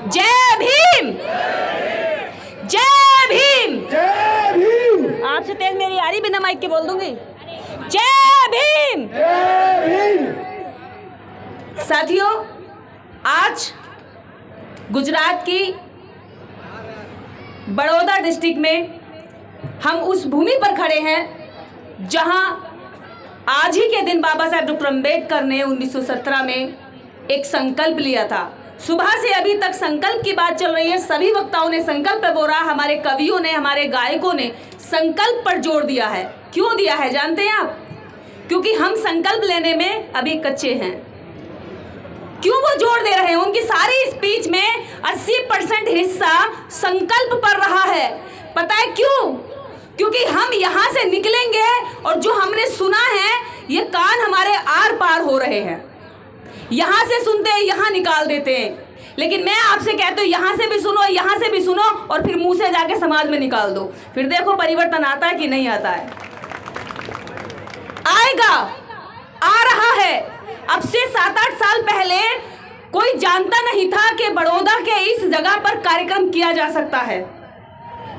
जय भीम, जय भीम, जय भीम। आपसे तेज मेरी यारी बिना माइक के बोल दूंगी। जय भीम, जय भीम। साथियों, आज गुजरात की बड़ौदा डिस्ट्रिक्ट में हम उस भूमि पर खड़े हैं जहां आज ही के दिन बाबा साहेब डॉक्टर अम्बेडकर ने 1917 में एक संकल्प लिया था। सुबह से अभी तक संकल्प की बात चल रही है। सभी वक्ताओं ने संकल्प पर बोला, हमारे कवियों ने, हमारे गायकों ने संकल्प पर जोर दिया है। क्यों दिया है जानते हैं आप? क्योंकि हम संकल्प लेने में अभी कच्चे हैं। क्यों वो जोर दे रहे हैं? उनकी सारी स्पीच में 80% हिस्सा संकल्प पर रहा है। पता है क्यों? क्योंकि हम यहाँ से निकलेंगे और जो हमने सुना है ये कान हमारे आर पार हो रहे हैं। यहाँ से सुनते हैं, यहाँ निकाल देते हैं। लेकिन मैं आपसे कहती हूँ, यहाँ से भी सुनो, यहाँ से भी सुनो और फिर मुंह से जाके समाज में निकाल दो। फिर देखो परिवर्तन आता है कि नहीं आता है। आएगा, आ रहा है। अब से 7-8 साल पहले कोई जानता नहीं था कि बड़ौदा के इस जगह पर कार्यक्रम किया जा सकता है।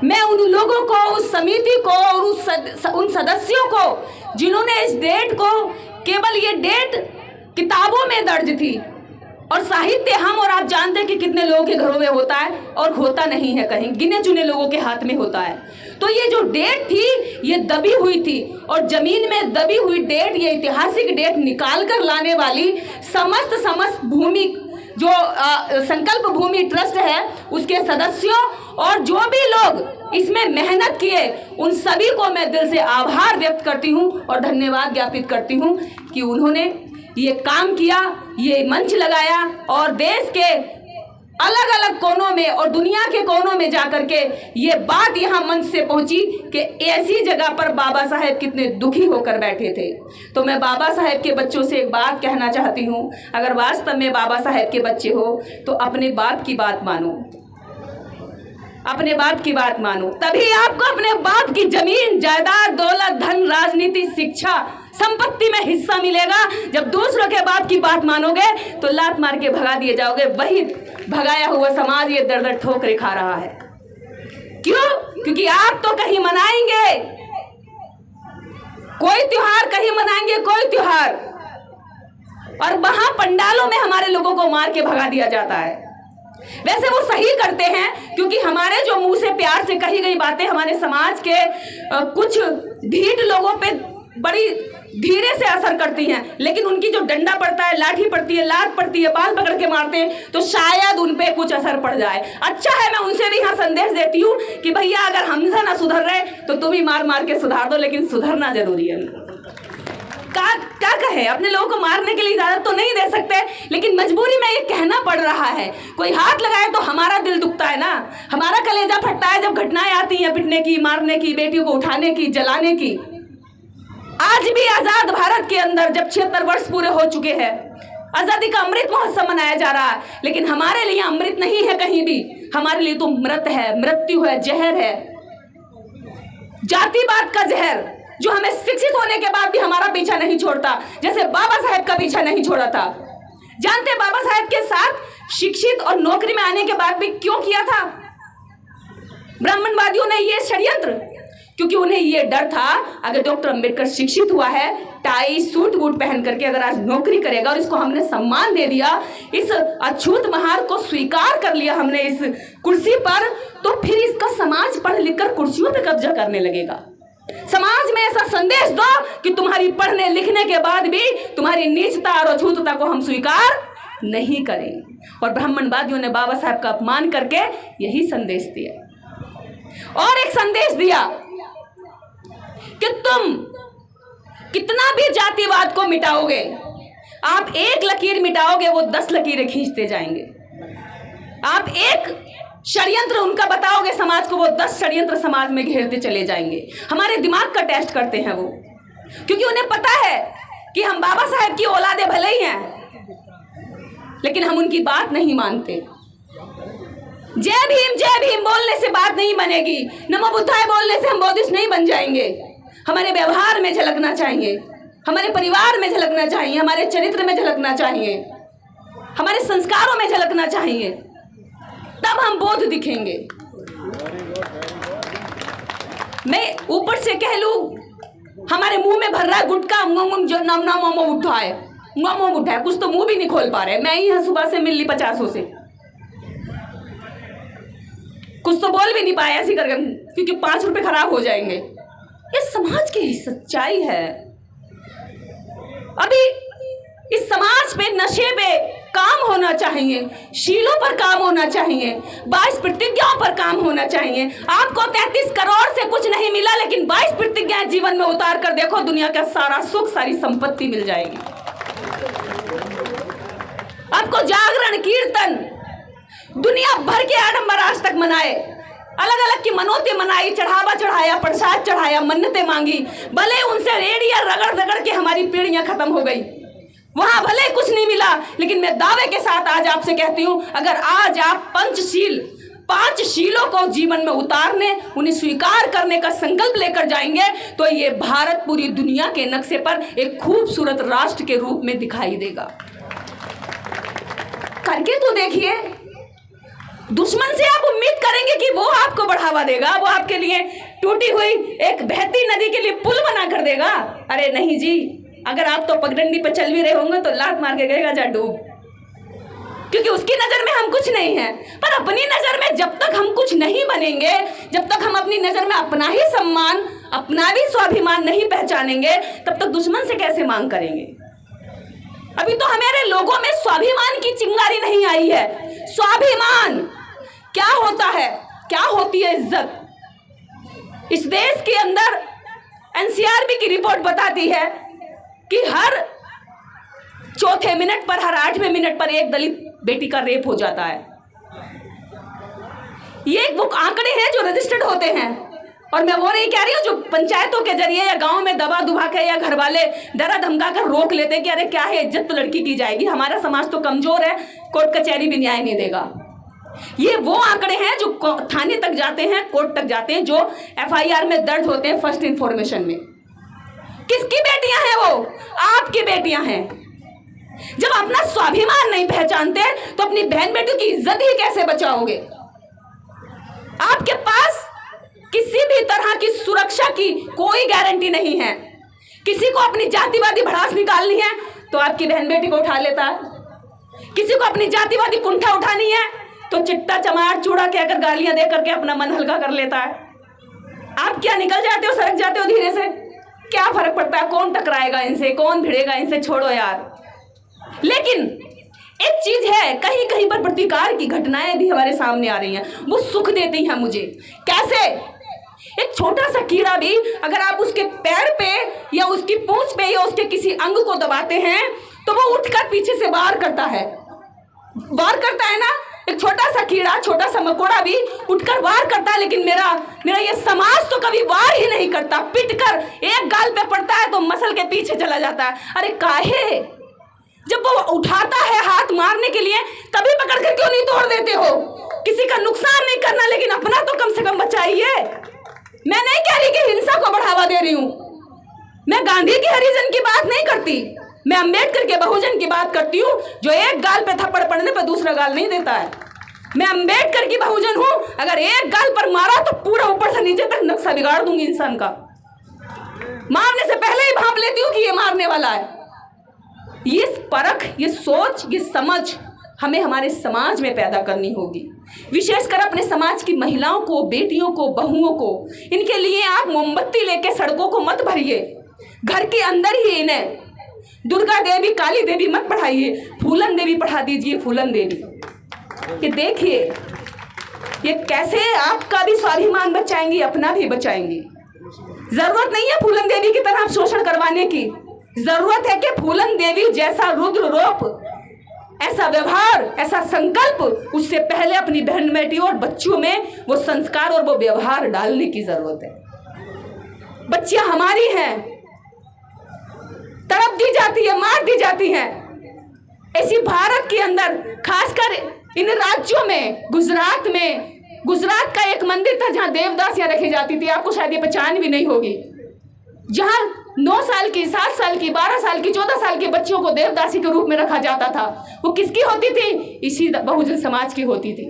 मैं उन लोगों को, उस समिति को और उन सदस्यों को जिन्होंने इस डेट को, केवल ये डेट किताबों में दर्ज थी और साहित्य हम और आप जानते हैं कि कितने लोगों के घरों में होता है और होता नहीं है, कहीं गिने चुने लोगों के हाथ में होता है। तो ये जो डेट थी ये दबी हुई थी और जमीन में दबी हुई डेट, ये ऐतिहासिक डेट निकाल कर लाने वाली समस्त भूमि जो संकल्प भूमि ट्रस्ट है उसके सदस्यों और जो भी लोग इसमें मेहनत किए उन सभी को मैं दिल से आभार व्यक्त करती हूँ और धन्यवाद ज्ञापित करती हूँ कि उन्होंने ये काम किया, ये मंच लगाया और देश के अलग अलग कोनों में और दुनिया के कोनों में जाकर के ये बात यहाँ मंच से पहुँची कि ऐसी जगह पर बाबा साहेब कितने दुखी होकर बैठे थे। तो मैं बाबा साहेब के बच्चों से एक बात कहना चाहती हूँ, अगर वास्तव में बाबा साहेब के बच्चे हो तो अपने बाप की बात मानो, अपने बाप की बात मानो। तभी आपको अपने बाप की जमीन, जायदाद, दौलत, धन, राजनीति, शिक्षा, संपत्ति में हिस्सा मिलेगा। जब दूसरों के बाप की बात मानोगे तो लात मार के भगा दिए जाओगे। वही भगाया हुआ समाज ये दर दर ठोकरें खा रहा है। क्यों? क्योंकि आप तो कहीं मनाएंगे कोई त्योहार, कहीं मनाएंगे कोई त्योहार और वहां पंडालों में हमारे लोगों को मार के भगा दिया जाता है। वैसे वो सही करते हैं क्योंकि हमारे जो मुंह से प्यार से कही गई बातें हमारे समाज के कुछ ढीठ लोगों पे बड़ी धीरे से असर करती हैं, लेकिन उनकी जो डंडा पड़ता है, लाठी पड़ती है, लात पड़ती है, बाल पकड़ के मारते हैं तो शायद उन पे कुछ असर पड़ जाए। अच्छा है, मैं उनसे भी यहाँ संदेश देती हूँ कि भैया अगर हमसे ना सुधर रहे तो तुम भी मार मार के सुधार दो, लेकिन सुधरना जरूरी है। क्या कहे, अपने लोगों को मारने के लिए इजाजत तो नहीं दे सकते, लेकिन मजबूरी में ये कहना पड़ रहा है। कोई हाथ लगाए तो हमारा दिल दुखता है ना, हमारा कलेजा फटता है जब घटनाएं आती हैं पिटने की, मारने की, बेटियों को उठाने की, जलाने की। आज भी आजाद भारत के अंदर जब 76 वर्ष पूरे हो चुके हैं, आजादी का अमृत महोत्सव मनाया जा रहा है, लेकिन हमारे लिए अमृत नहीं है कहीं भी। हमारे लिए तो मृत है, मृत्यु है, जहर है, जातिवाद का जहर जो हमें शिक्षित होने के बाद भी हमारा पीछा नहीं छोड़ता, जैसे बाबा साहेब का पीछा नहीं छोड़ा था। जानते बाबा साहेब के साथ शिक्षित और नौकरी में आने के बाद भी क्यों किया था ब्राह्मणवादियों ने ये षड्यंत्र? क्योंकि उन्हें ये डर था अगर डॉक्टर अंबेडकर शिक्षित हुआ है, टाई सूट बूट पहन करके अगर आज नौकरी करेगा और इसको हमने सम्मान दे दिया, इस अछूत महार को स्वीकार कर लिया हमने इस कुर्सी पर, तो फिर इसका समाज पढ़ लिख कर कुर्सियों पर कब्जा करने लगेगा। समाज में ऐसा संदेश दो कि तुम्हारी पढ़ने लिखने के बाद भी तुम्हारी नीचता और अछूतता को हम स्वीकार नहीं करें। और ब्राह्मणवादियों ने बाबा साहब का अपमान करके यही संदेश दिया। और एक संदेश दिया कि तुम कितना भी जातिवाद को मिटाओगे, आप एक लकीर मिटाओगे वो 10 लकीरें खींचते जाएंगे। आप एक षड्यंत्र उनका बताओगे समाज को, वो 10 षड्यंत्र समाज में घेरते चले जाएंगे। हमारे दिमाग का टेस्ट करते हैं वो, क्योंकि उन्हें पता है कि हम बाबा साहेब की औलादे भले ही हैं, लेकिन हम उनकी बात नहीं मानते। जय भीम बोलने से बात नहीं बनेगी, नमो बुद्धाय बोलने से हम बौद्धिस्ट नहीं बन जाएंगे। हमारे व्यवहार में झलकना चाहिए, हमारे परिवार में झलकना चाहिए, हमारे चरित्र में झलकना चाहिए, हमारे संस्कारों में झलकना चाहिए। अब हम बोध दिखेंगे। मैं ऊपर से कह लूं, हमारे मुंह में भर रहा है गुटखा, जो नाम उठा है, उठा है, कुछ तो मुंह भी नहीं खोल पा रहे। मैं ही यहाँ सुबह से मिल ली 50 से, कुछ तो बोल भी नहीं पाया ऐसी करके, क्योंकि 5 रुपए खराब हो जाएंगे। ये समाज की सच्चाई है। अभी इस समाज पे नशे पे काम होना चाहिए, शीलों पर काम होना चाहिए, 22 प्रतिज्ञाओं पर काम होना चाहिए। आपको 33 करोड़ से कुछ नहीं मिला, लेकिन 22 प्रतिज्ञाएं जीवन में उतार कर देखो, दुनिया का सारा सुख, सारी संपत्ति मिल जाएगी। आपको जागरण, कीर्तन, दुनिया भर के आडंबर आज तक मनाए, अलग अलग की मनोती मनाई, चढ़ावा चढ़ाया, प्रसाद चढ़ाया, मन्नतें मांगी, भले उनसे रेडिया रगड़ रगड़ के हमारी पीढ़ियां खत्म हो गई, वहां भले कुछ नहीं मिला, लेकिन मैं दावे के साथ आज आपसे कहती हूं, अगर आज आप पंचशील, 5 शीलों को जीवन में उतारने, उन्हें स्वीकार करने का संकल्प लेकर जाएंगे, तो ये भारत पूरी दुनिया के नक्शे पर एक खूबसूरत राष्ट्र के रूप में दिखाई देगा। करके तो देखिए। दुश्मन से आप उम्मीद करेंगे कि वो आपको बढ़ावा देगा, वो आपके लिए टूटी हुई एक बहती नदी के लिए पुल बना कर देगा। अरे नहीं जी, अगर आप तो पगडंडी पे चल भी रहे होंगे तो लात मार के गएगा जा डूब, क्योंकि उसकी नजर में हम कुछ नहीं है। पर अपनी नजर में जब तक हम कुछ नहीं बनेंगे, जब तक हम अपनी नजर में अपना ही सम्मान, अपना भी स्वाभिमान नहीं पहचानेंगे, तब तक दुश्मन से कैसे मांग करेंगे। अभी तो हमारे लोगों में स्वाभिमान की चिंगारी नहीं आई है। स्वाभिमान क्या होता है, क्या होती है इज्जत। इस देश के अंदर एनसीआरबी की रिपोर्ट बताती है कि हर 4थे मिनट पर, हर 8वें मिनट पर एक दलित बेटी का रेप हो जाता है। ये वो आंकड़े हैं जो रजिस्टर्ड होते हैं, और मैं वो नहीं कह रही हूँ जो पंचायतों के जरिए या गांव में दबा दुबा के या घर वाले डरा धमका कर रोक लेते हैं कि अरे क्या है, इज्जत तो लड़की की जाएगी, हमारा समाज तो कमजोर है, कोर्ट कचहरी भी न्याय नहीं देगा। ये वो आंकड़े हैं जो थाने तक जाते हैं, कोर्ट तक जाते हैं, जो FIR में दर्ज होते हैं फर्स्ट इंफॉर्मेशन में। किसकी बेटियां हैं वो? आपकी बेटियां हैं। जब अपना स्वाभिमान नहीं पहचानते तो अपनी बहन बेटियों की इज्जत ही कैसे बचाओगे। आपके पास किसी भी तरह की सुरक्षा की कोई गारंटी नहीं है। किसी को अपनी जातिवादी भड़ास निकालनी है तो आपकी बहन बेटी को उठा लेता है, किसी को अपनी जातिवादी कुंठा उठानी है तो चिट्टा चमार चूड़ा कहकर गालियां दे करके अपना मन हल्का कर लेता है। आप क्या निकल जाते हो, सरक जाते हो धीरे से, क्या फर्क पड़ता है, कौन टकराएगा इनसे, कौन भिड़ेगा इनसे, छोड़ो यार। लेकिन एक चीज है, कहीं कहीं पर प्रतिकार की घटनाएं भी हमारे सामने आ रही हैं, वो सुख देती हैं मुझे। कैसे? एक छोटा सा कीड़ा भी अगर आप उसके पैर पे या उसकी पूंछ पे या उसके किसी अंग को दबाते हैं तो वो उठकर पीछे से वार करता है, वार करता है ना। एक छोटा सा कीड़ा, छोटा सा मकोड़ा भी उठकर वार करता है, लेकिन मेरा ये समाज तो कभी वार ही नहीं करता। पिटकर एक गाल पे पड़ता है तो मसल के पीछे चला जाता है। अरे काहे? जब वो उठाता है हाथ मारने के लिए तभी पकड़ कर क्यों नहीं तोड़ देते हो? किसी का नुकसान नहीं करना, लेकिन अपना तो कम से कम बचाइए। मैं नहीं कह रही कि हिंसा को बढ़ावा दे रही हूं, मैं गांधी की हरिजन की बात नहीं करती, मैं अंबेडकर के बहुजन की बात करती हूँ, जो एक गाल पे थप्पड़ पड़ने पर दूसरा गाल नहीं देता है। मैं अंबेडकर की बहुजन हूं, अगर एक गाल पर मारा तो पूरा ऊपर से नीचे तक नक्शा बिगाड़ दूंगी इंसान का। मारने से पहले ही भांप लेती हूँ कि ये मारने वाला है। ये परख, ये सोच, ये समझ हमें हमारे समाज में पैदा करनी होगी। विशेषकर अपने समाज की महिलाओं को, बेटियों को, बहुओं को, इनके लिए आप मोमबत्ती लेके सड़कों को मत भरिए, घर के अंदर ही इन्हें दुर्गा देवी, काली देवी मत पढ़ाइए, फूलन देवी पढ़ा दीजिए, फूलन देवी। ये देखिए ये कैसे आपका भी स्वाभिमान बचाएंगी, अपना भी बचाएंगी। जरूरत नहीं है फूलन देवी की तरह शोषण करवाने की, जरूरत है कि फूलन देवी जैसा रुद्र रूप, ऐसा व्यवहार, ऐसा संकल्प, उससे पहले अपनी बहन बेटियों और बच्चियों में वो संस्कार और वो व्यवहार डालने की जरूरत है। बच्चियां हमारी हैं, तड़प दी जाती है, मार दी जाती हैं। ऐसी भारत के अंदर, खासकर इन राज्यों में, गुजरात का एक मंदिर था जहां देवदासियां रखी जाती थी, आपको शायद ये पहचान भी नहीं होगी, जहां 9 साल की, 7 साल की, 12 साल की, 14 साल की बच्चियों को देवदासी के रूप में रखा जाता था। वो किसकी होती थी? इसी बहुजन समाज की होती थी।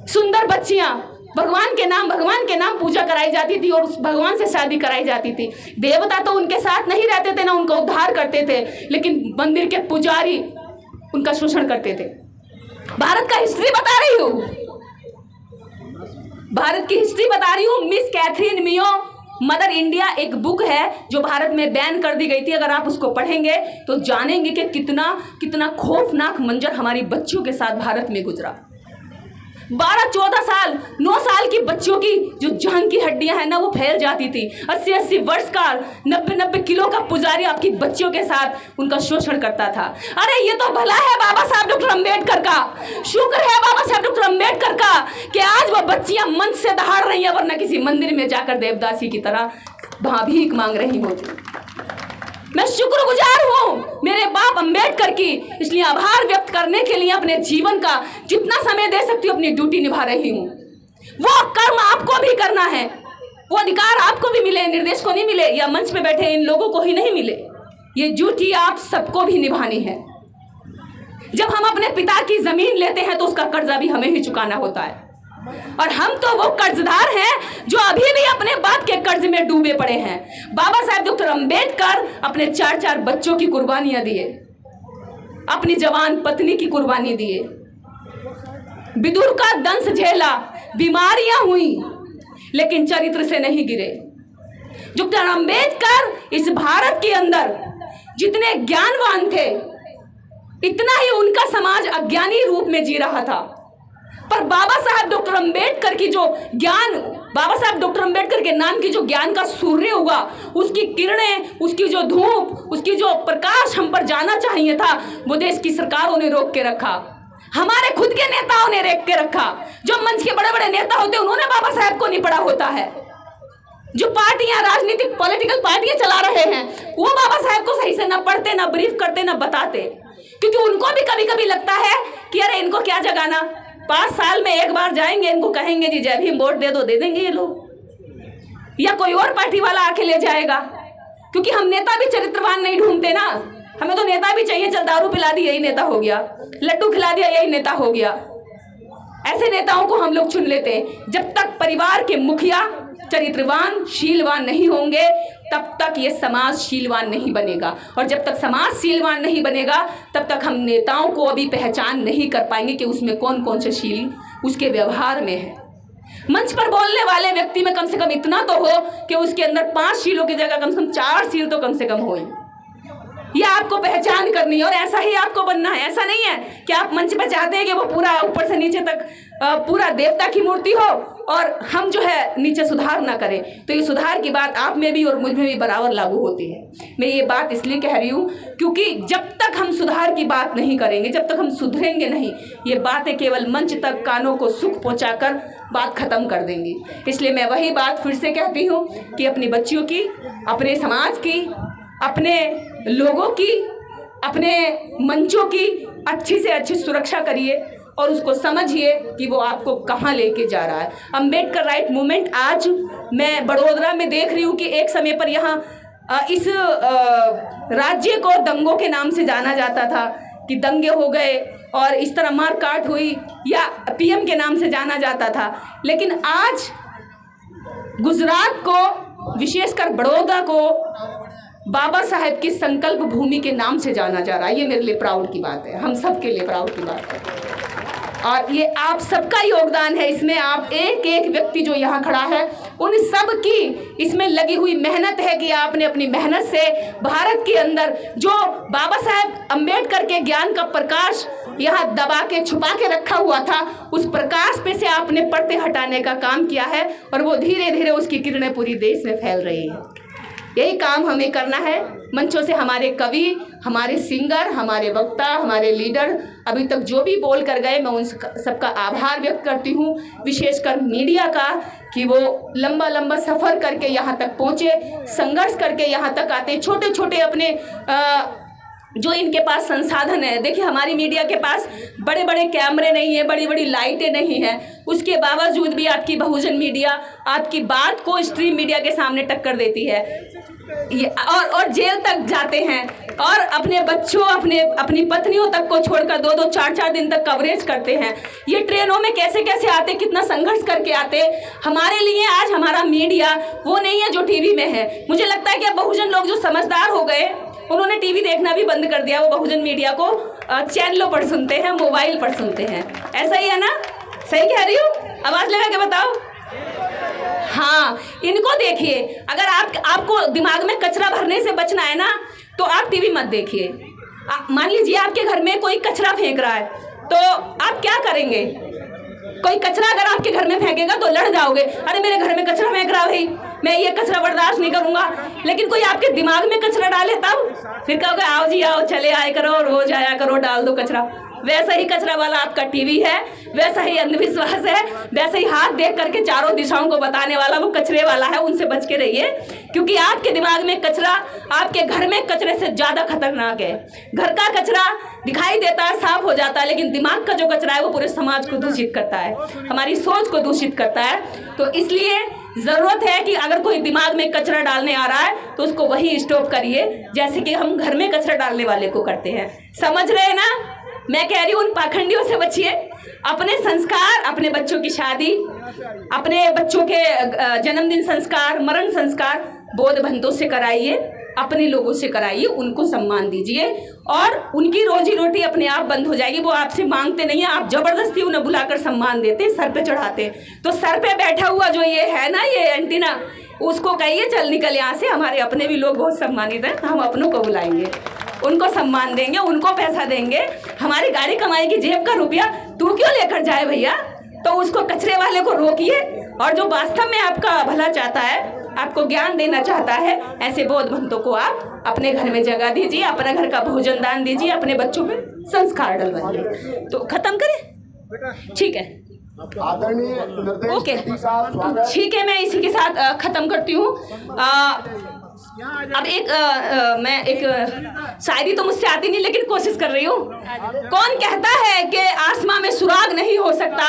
सुंदर बच्चियां, भगवान के नाम पूजा कराई जाती थी और उस भगवान से शादी कराई जाती थी। देवता तो उनके साथ नहीं रहते थे, ना उनका उद्धार करते थे, लेकिन मंदिर के पुजारी उनका शोषण करते थे। भारत का हिस्ट्री बता रही हूँ, भारत की हिस्ट्री बता रही हूँ। मिस कैथरीन मियो मदर इंडिया एक बुक है जो भारत में बैन कर दी गई थी। अगर आप उसको पढ़ेंगे तो जानेंगे कि कितना कितना खौफनाक मंजर हमारी बच्चियों के साथ भारत में गुजरा। 12-14 साल 9 साल की बच्चियों की जो जान की हड्डियां हैं ना वो फैल जाती थी। 80-80 वर्ष का 90-90 किलो का पुजारी आपकी बच्चियों के साथ उनका शोषण करता था। अरे ये तो भला है बाबा साहब डॉक्टर अम्बेडकर का, शुक्र है बाबा साहब डॉक्टर अम्बेडकर का कि आज वो बच्चियां मंच से दहाड़ रही हैं, वरना किसी मंदिर में जाकर देवदासी की तरह वहां भीख मांग रही होती। मैं शुक्रगुजार हूँ मेरे बाप अम्बेडकर की, इसलिए आभार व्यक्त करने के लिए अपने जीवन का जितना समय दे सकती हूँ अपनी ड्यूटी निभा रही हूँ। वो कर्म आपको भी करना है, वो अधिकार आपको भी मिले, निर्देश को नहीं मिले या मंच पे बैठे इन लोगों को ही नहीं मिले। ये ड्यूटी आप सबको भी निभानी है। जब हम अपने पिता की जमीन लेते हैं तो उसका कर्जा भी हमें ही चुकाना होता है, और हम तो वो कर्जदार हैं जो अभी भी अपने बाप के कर्ज में डूबे पड़े हैं। बाबा साहब डॉक्टर अम्बेडकर अपने 4-4 बच्चों की कुर्बानियां दिए, अपनी जवान पत्नी की कुर्बानी दिए, विदुर का दंश झेला, बीमारियां हुई, लेकिन चरित्र से नहीं गिरे। डॉक्टर अम्बेडकर इस भारत के अंदर जितने ज्ञानवान थे, इतना ही उनका समाज अज्ञानी रूप में जी रहा था। पर बाबा साहब डॉक्टर अम्बेडकर की जो ज्ञान, बाबा साहब डॉक्टर अम्बेडकर के नाम की जो ज्ञान का सूर्य हुआ, उसकी किरणें, उसकी जो धूप, उसकी जो प्रकाश हम पर जाना चाहिए था, वो देश की सरकारों ने रोक के रखा, हमारे खुद के नेताओं ने रोक के रखा। जो मंच के बड़े बड़े नेता होते हैं उन्होंने बाबा साहब को नहीं पढ़ा होता है। जो पार्टियां, राजनीतिक पॉलिटिकल पार्टियां चला रहे हैं, वो बाबा साहब को सही से ना पढ़ते, ना ब्रीफ करते, ना बताते, क्योंकि उनको भी कभी कभी लगता है कि अरे इनको क्या जगाना, 5 साल में एक बार जाएंगे, इनको कहेंगे जी जय भीम वोट दे दो, दे देंगे ये लोग, या कोई और पार्टी वाला आके ले जाएगा। क्योंकि हम नेता भी चरित्रवान नहीं ढूंढते ना, हमें तो नेता भी चाहिए, चल दारू पिला दी यही नेता हो गया, लड्डू खिला दिया यही नेता हो गया। ऐसे नेताओं को हम लोग चुन लेते हैं। जब तक परिवार के मुखिया चरित्रवान, शीलवान नहीं होंगे, तब तक ये समाज शीलवान नहीं बनेगा, और जब तक समाज शीलवान नहीं बनेगा तब तक हम नेताओं को अभी पहचान नहीं कर पाएंगे कि उसमें कौन कौन से शील उसके व्यवहार में है। मंच पर बोलने वाले व्यक्ति में कम से कम इतना तो हो कि उसके अंदर 5 शीलों की जगह कम से कम 4 शील तो कम से कम हो। ये आपको पहचान करनी है और ऐसा ही आपको बनना है। ऐसा नहीं है कि आप मंच पर चाहते हैं कि वो पूरा ऊपर से नीचे तक पूरा देवता की मूर्ति हो और हम जो है नीचे सुधार ना करें। तो ये सुधार की बात आप में भी और मुझ में भी बराबर लागू होती है। मैं ये बात इसलिए कह रही हूँ क्योंकि जब तक हम सुधार की बात नहीं करेंगे, जब तक हम सुधरेंगे नहीं, ये बातें केवल मंच तक कानों को सुख पहुँचाकर बात खत्म कर देंगी। इसलिए मैं वही बात फिर से कहती हूँ कि अपनी बच्चियों की, अपने समाज की, अपने लोगों की, अपने मंचों की अच्छी से अच्छी सुरक्षा करिए और उसको समझिए कि वो आपको कहाँ लेके जा रहा है। अम्बेडकर राइट मूवमेंट आज मैं बड़ोदरा में देख रही हूँ कि एक समय पर यहाँ इस राज्य को दंगों के नाम से जाना जाता था कि दंगे हो गए और इस तरह मार काट हुई, या पीएम के नाम से जाना जाता था। लेकिन आज गुजरात को, विशेषकर बड़ौदा को बाबा साहेब की संकल्प भूमि के नाम से जाना जा रहा है। ये मेरे लिए प्राउड की बात है, हम सब के लिए प्राउड की बात है और ये आप सबका योगदान है इसमें। आप एक एक व्यक्ति जो यहाँ खड़ा है उन सब की इसमें लगी हुई मेहनत है कि आपने अपनी मेहनत से भारत के अंदर जो बाबा साहेब अम्बेडकर के ज्ञान का प्रकाश यहाँ दबा के छुपा के रखा हुआ था, उस प्रकाश पे से आपने पर्दे हटाने का काम किया है और वो धीरे धीरे उसकी किरणें पूरी देश में फैल रही है। यही काम हमें करना है। मंचों से हमारे कवि, हमारे सिंगर, हमारे वक्ता, हमारे लीडर अभी तक जो भी बोल कर गए, मैं उन सबका आभार व्यक्त करती हूँ। विशेषकर मीडिया का कि वो लंबा लंबा सफ़र करके यहाँ तक पहुँचे, संघर्ष करके यहाँ तक आते, छोटे छोटे अपने जो इनके पास संसाधन है। देखिए हमारी मीडिया के पास बड़े बड़े कैमरे नहीं है, बड़ी बड़ी लाइटें नहीं है, उसके बावजूद भी आपकी बहुजन मीडिया आपकी बात को स्ट्रीम मीडिया के सामने टक्कर देती है और जेल तक जाते हैं और अपने बच्चों अपनी पत्नियों तक को छोड़कर 2-2 4-4 दिन तक कवरेज करते हैं। ये ट्रेनों में कैसे कैसे आते, कितना संघर्ष करके आते। हमारे लिए आज हमारा मीडिया वो नहीं है जो टीवी में है। मुझे लगता है कि अब बहुजन लोग जो समझदार हो गए उन्होंने टीवी देखना भी बंद कर दिया, वो बहुजन मीडिया को चैनलों पर सुनते हैं, मोबाइल पर सुनते हैं। ऐसा ही है ना? सही कह रही हूँ? आवाज़ लगा के बताओ। हाँ, इनको देखिए। अगर आपको दिमाग में कचरा भरने से बचना है ना तो आप टीवी मत देखिए। मान लीजिए आपके घर में कोई कचरा फेंक रहा है तो आप क्या करेंगे? कोई कचरा अगर आपके घर में फेंकेगा तो लड़ जाओगे, अरे मेरे घर में कचरा फेंक रहा है भाई, मैं ये कचरा बर्दाश्त नहीं करूंगा। लेकिन कोई आपके दिमाग में कचरा डाले तब फिर कहोगे आओ जी आओ, चले आया करो, रोज आया करो, डाल दो कचरा। वैसा ही कचरा वाला आपका टीवी है, वैसा ही अंधविश्वास है, वैसे ही हाथ देख करके चारों दिशाओं को बताने वाला वो कचरे वाला है। उनसे बच के रहिए, क्योंकि आपके दिमाग में कचरा आपके घर में कचरे से ज़्यादा खतरनाक है। घर का कचरा दिखाई देता है, साफ हो जाता है, लेकिन दिमाग का जो कचरा है वो पूरे समाज को दूषित करता है, हमारी सोच को दूषित करता है। तो इसलिए ज़रूरत है कि अगर कोई दिमाग में कचरा डालने आ रहा है तो उसको वही स्टॉप करिए, जैसे कि हम घर में कचरा डालने वाले को करते हैं। समझ रहे हैं ना? मैं कह रही हूँ उन पाखंडियों से बचिए। अपने संस्कार, अपने बच्चों की शादी, अपने बच्चों के जन्मदिन संस्कार, मरण संस्कार बौद्ध भंतों से कराइए, अपने लोगों से कराइए, उनको सम्मान दीजिए और उनकी रोजी रोटी अपने आप बंद हो जाएगी। वो आपसे मांगते नहीं है, आप जबरदस्ती उन्हें बुलाकर सम्मान देते, सर पे चढ़ाते। तो सर पे बैठा हुआ जो ये है ना, ये एंटीना, उसको कहिए चल निकल यहाँ से। हमारे अपने भी लोग बहुत सम्मानित हैं, हम अपनों को बुलाएंगे, उनको सम्मान देंगे, उनको पैसा देंगे। हमारी गाड़ी कमाई की जेब का रुपया तू क्यों लेकर जाए भैया? तो उसको कचरे वाले को रोकिए और जो वास्तव में आपका भला चाहता है, आपको ज्ञान देना चाहता है, ऐसे बौद्ध भक्तों को आप अपने घर में जगह दीजिए, अपने घर का भोजन दान दीजिए, अपने बच्चों में संस्कार डलवाइए। तो खत्म करें? ठीक है, ओके, ठीक है। मैं इसी के साथ खत्म करती हूँ। अब मैं एक शायरी तो मुझसे आती नहीं, लेकिन कोशिश कर रही हूँ। कौन कहता है कि आसमां में सुराग नहीं हो सकता?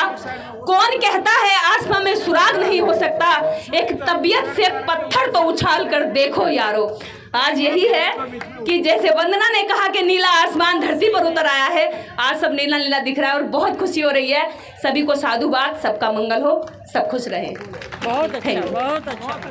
कौन कहता है आसमां में सुराग नहीं हो सकता? एक तबीयत से पत्थर तो उछाल कर देखो यारो। आज यही है कि जैसे वंदना ने कहा कि नीला आसमान धरती पर उतर आया है, आज सब नीला नीला दिख रहा है और बहुत खुशी हो रही है। सभी को साधुवाद, सबका मंगल हो, सब खुश रहे। बहुत अच्छा, बहुत अच्छा।